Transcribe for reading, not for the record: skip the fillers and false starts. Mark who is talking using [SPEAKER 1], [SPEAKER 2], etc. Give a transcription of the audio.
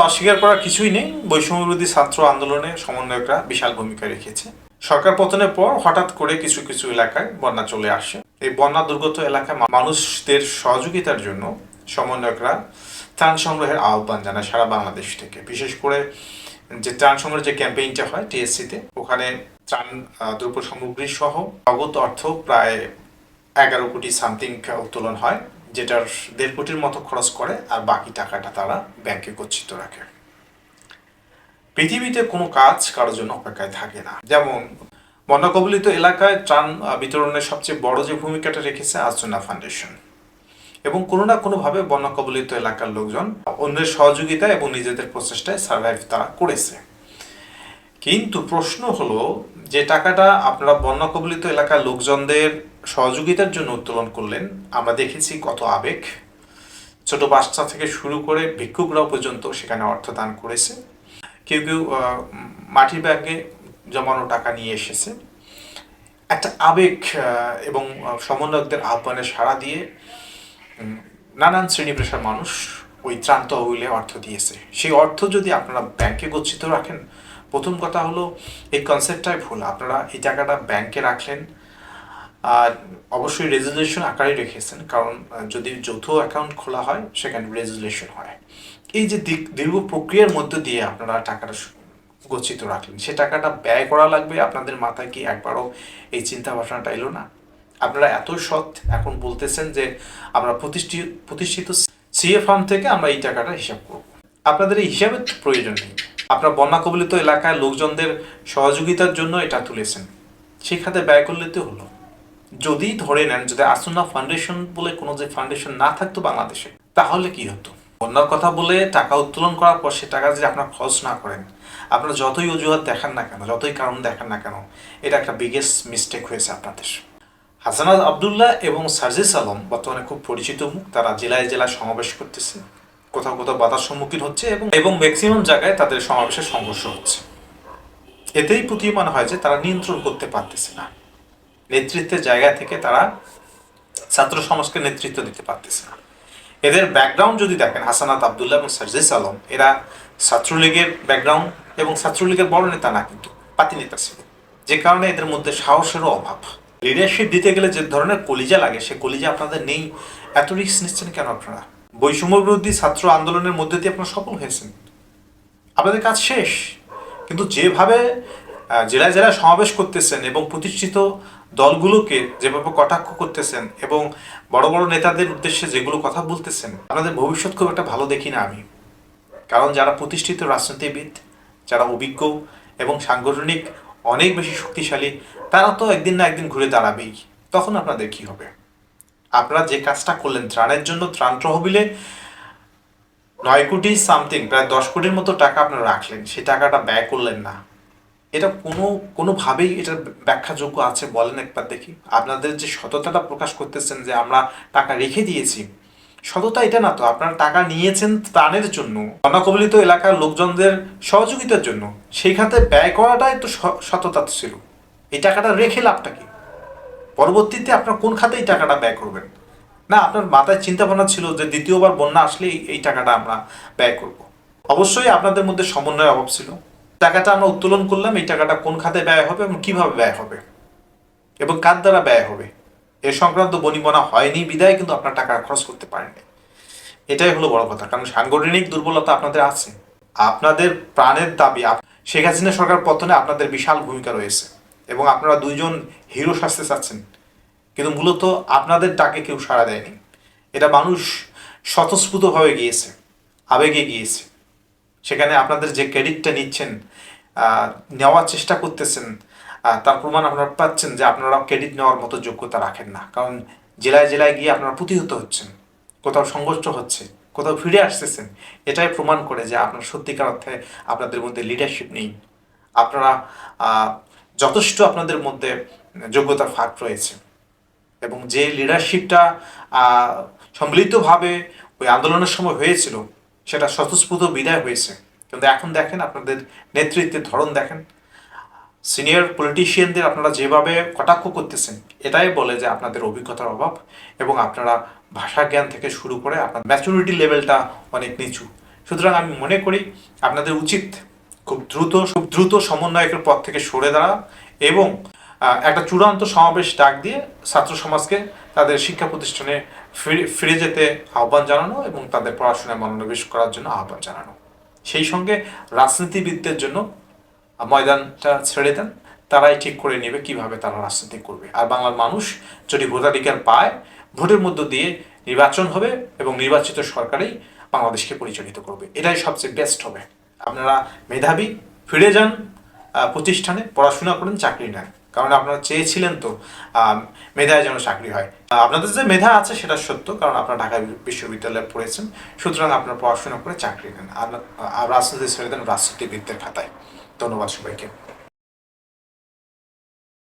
[SPEAKER 1] অস্বীকার করার কিছুই নেই, বৈষম্যবিরোধী ছাত্র আন্দোলনে সমন্বয়করা বিশাল ভূমিকা রেখেছে। সরকার পতনের পর হঠাৎ করে কিছু কিছু এলাকায় বন্যা চলে আসে। এই বন্যা দুর্গত এলাকায় মানুষদের সহযোগিতার জন্য সমন্বয়করা ত্রাণ সংগ্রহের আহ্বান জানায় সারা বাংলাদেশ থেকে। বিশেষ করে যে ত্রাণ সংগ্রহের যে ক্যাম্পেইনটা হয় টিএসসিতে, ওখানে ত্রাণ দ্রব্য সামগ্রী সহ নগদ অর্থ প্রায় 11 কোটি সামথিং উত্তোলন হয়, যেটার 1.5 কোটির মতো খরচ করে, আর বাকি টাকাটা তারা ব্যাংকে গচ্ছিত রাখে। পৃথিবীতে কোনো কাজ কারোর জন্য অপেক্ষায় থাকে না। যেমন বন্যা কবলিত এলাকায় ত্রাণ বিতরণের সবচেয়ে বড় যে ভূমিকাটা রেখেছে আসুনা ফাউন্ডেশন, এবং কোনো না কোনোভাবে বন্যা কবলিত এলাকার লোকজন অন্যের সহযোগিতা এবং নিজেদের প্রচেষ্টায় সার্ভাইভ তারা করেছে। কিন্তু প্রশ্ন হলো, যে টাকাটা আপনারা বন্যা কবলিত এলাকার লোকজনদের সহযোগিতার জন্য উত্তোলন করলেন, আমরা দেখেছি কত আবেগ, ছোট বাচ্চা থেকে শুরু করে ভিক্ষুকরাও পর্যন্ত সেখানে অর্থ দান করেছে। কেউ কেউ মাটির ব্যাগে জমানো টাকা নিয়ে এসেছে। একটা আবেগ এবং সমন্বয়কদের আহ্বানে সাড়া দিয়ে নানান শ্রেণী পেশার মানুষ ওই ত্রাণ তহবিলে অর্থ দিয়েছে। সেই অর্থ যদি আপনারা ব্যাংকে গচ্ছিত রাখেন, প্রথম কথা হলো এই কনসেপ্টটাই ভুল। আপনারা এই টাকাটা ব্যাংকে রাখলেন, আর অবশ্যই রেজুলেশন আকারে রেখেছেন, কারণ যদি যৌথ অ্যাকাউন্ট খোলা হয় সেখানে রেজুলেশন হয়। এই যে দীর্ঘ প্রক্রিয়ার মধ্য দিয়ে আপনারা টাকাটা গচ্ছিত রাখলেন, সে টাকাটা ব্যয় করা লাগবে, আপনাদের মাথায় কি একবারও এই চিন্তা ভাবনাটা এলো না? আপনারা এত সৎ, এখন বলতেছেন যে আমরা প্রতিষ্ঠিত সিএ ফার্ম থেকে আমরা এই টাকাটা হিসাব করব। আপনাদের এই হিসাবের প্রয়োজন নেই। আপনারা বন্যা কবলিত এলাকায় লোকজনদের সহযোগিতার জন্য এটা তুলেছেন, সেই খাতে ব্যয় করলে তো হলো। যদি ধরে নেন যদি আসুনা ফাউন্ডেশন বলে কোনো যে ফাউন্ডেশন না থাকতো বাংলাদেশে, তাহলে কি হতো? বন্যার কথা বলে টাকা উত্তোলন করার পর সে টাকা যদি আপনারা খরচ না করেন, আপনারা যতই অজুহাত দেখান না কেন, যতই কারণ দেখান না কেন, এটা একটা বিগেস্ট মিস্টেক হয়েছে আপনাদের। হাসানাত আবদুল্লাহ এবং সার্জিস আলম বর্তমানে খুব পরিচিত মুখ। তারা জেলায় জেলায় সমাবেশ করতেছে, কোথাও কোথাও বাধার সম্মুখীন হচ্ছে, এবং ম্যাক্সিমাম জায়গায় তাদের সমাবেশে সংঘর্ষ হচ্ছে। এতেই প্রতীয়মান হয় যে তারা নিয়ন্ত্রণ করতে পারতেছে না। নেতৃত্বের জায়গা থেকে তারা ছাত্র সমাজকে নেতৃত্ব দিতে পারতেছে না। এদের ব্যাকগ্রাউন্ড যদি দেখেন, হাসানাত আবদুল্লাহ এবং সার্জিস আলম, এরা ছাত্রলীগের ব্যাকগ্রাউন্ড এবং ছাত্রলীগের বড় নেতা না, কিন্তু পাতি নেতা ছিল, যে কারণে এদের মধ্যে সাহসেরও অভাব। লিডারশিপ দিতে গেলে যে ধরনের কলিজা লাগে, সে কলিজা আপনাদের নেই। এত রিস্ক নিচ্ছেন কেন আপনারা? বৈষম্য বিরোধী ছাত্র আন্দোলনের মধ্যে দিয়ে আপনারা সফল হয়েছেন, আপনাদের কাজ শেষ। কিন্তু যেভাবে জেলায় জেলায় সমাবেশ করতেছেন এবং প্রতিষ্ঠিত দলগুলোকে যেভাবে কটাক্ষ করতেছেন এবং বড় বড় নেতাদের উদ্দেশ্যে যেগুলো কথা বলতেছেন, আপনাদের ভবিষ্যৎ খুব একটা ভালো দেখি না আমি। কারণ যারা প্রতিষ্ঠিত রাজনীতিবিদ, যারা অভিজ্ঞ এবং সাংগঠনিক অনেক বেশি শক্তিশালী, তারা তো একদিন না একদিন ঘুরে দাঁড়াবেই। তখন আপনাদের কি হবে? আপনারা যে কাজটা করলেন ত্রাণের জন্য, ত্রাণ তহবিলে 9 কোটি সামথিং, প্রায় 10 কোটির মতো টাকা আপনারা রাখলেন, সেই টাকাটা ব্যয় করলেন না। এটা কোনোভাবেই এটার ব্যাখ্যাযোগ্য আছে বলেন একবার দেখি। আপনাদের যে সততাটা প্রকাশ করতেছেন যে আমরা টাকা রেখে দিয়েছি, সততা এটা না তো। আপনারা টাকা নিয়েছেন ত্রাণের জন্য, বন্যা কবলিত এলাকার লোকজনদের সহযোগিতার জন্য, সেই খাতে ব্যয় করাটাই তো সততা ছিল। এই টাকাটা রেখে লাভটা কি? পরবর্তীতে আপনার কোন খাতে এই টাকাটা ব্যয় করবেন? না, আপনার মাথায় চিন্তা ভাবনা ছিল যে দ্বিতীয়বার বন্যা আসলে এই টাকাটা আমরা ব্যয় করব। অবশ্যই আপনাদের মধ্যে সমন্বয়ের অভাব ছিল। টাকাটা আমরা উত্তোলন করলাম, এই টাকাটা কোন খাতে ব্যয় হবে এবং কিভাবে ব্যয় হবে এবং কার দ্বারা ব্যয় হবে, এ সংক্রান্ত বনিবনা হয়নি বিদায় কিন্তু আপনার টাকা খরচ করতে পারেননি। এটাই হলো বড় কথা। কারণ সাংগঠনিক দুর্বলতা আপনাদের আছে, আপনাদের প্রাণের দাবি। শেখ হাসিনা সরকার পতনে আপনাদের বিশাল ভূমিকা রয়েছে এবং আপনারা দুইজন হিরো সাজতে চাচ্ছেন, কিন্তু মূলত আপনাদের ডাকে কেউ সাড়া দেয়নি। এটা মানুষ স্বতঃস্ফূর্তভাবে গিয়েছে, আবেগে গিয়েছে। সেখানে আপনাদের যে ক্রেডিটটা নিচ্ছেন, নেওয়ার চেষ্টা করতেছেন, তার প্রমাণ আপনারা পাচ্ছেন যে আপনারা ক্রেডিট নেওয়ার মতো যোগ্যতা রাখেন না। কারণ জেলায় জেলায় গিয়ে আপনারা প্রতিহত হচ্ছেন, কোথাও সংঘর্ষ হচ্ছে, কোথাও ফিরে আসতেছেন। এটাই প্রমাণ করে যে আপনার সত্যিকার অর্থে আপনাদের মধ্যে লিডারশিপ নেই। আপনারা যথেষ্ট আপনাদের মধ্যে যোগ্যতার ফাঁক রয়েছে, এবং যে লিডারশিপটা সম্মিলিতভাবে ওই আন্দোলনের সময় হয়েছিল, সেটা স্বতঃস্ফূর্ত বিদায় হয়েছে। কিন্তু এখন দেখেন আপনাদের নেতৃত্বের ধরন দেখেন, সিনিয়র পলিটিশিয়ানদের আপনারা যেভাবে কটাক্ষ করতেছেন, এটাই বলে যে আপনাদের অভিজ্ঞতার অভাব এবং আপনারা ভাষা জ্ঞান থেকে শুরু করে আপনার ম্যাচুরিটি লেভেলটা অনেক নিচু। সুতরাং আমি মনে করি আপনাদের উচিত খুব দ্রুত সমন্বয়কের পদ থেকে সরে দাঁড়া এবং একটা চূড়ান্ত সমাবেশ ডাক দিয়ে ছাত্র সমাজকে তাদের শিক্ষা প্রতিষ্ঠানে ফিরে যেতে আহ্বান জানানো এবং তাদের পড়াশোনায় মনোনিবেশ করার জন্য আহ্বান জানানো। সেই সঙ্গে রাজনীতিবিদদের জন্য ময়দানটা ছেড়ে দেন, তারাই ঠিক করে নেবে কিভাবে তারা রাজনীতি করবে। আর বাংলার মানুষ যদি ভোটাধিকার পায়, ভোটের মধ্য দিয়ে নির্বাচন হবে এবং নির্বাচিত সরকারই বাংলাদেশকে পরিচালিত করবে। এটাই সবচেয়ে বেস্ট হবে। আপনারা মেধাবী, ফিরে যান প্রতিষ্ঠানে, পড়াশোনা করেন, চাকরি নেন, কারণ আপনারা চেয়েছিলেন তো মেধায় যেন চাকরি হয়। আপনাদের যে মেধা আছে সেটা সত্য, কারণ আপনারা ঢাকা বিশ্ববিদ্যালয়ে পড়েছেন, সুতরাং আপনারা পড়াশোনা করে চাকরি নেন আর রাজনীতি ছেড়ে দেন রাজনীতিবিদদের খাতায়। ধন্যবাদ সবাইকে।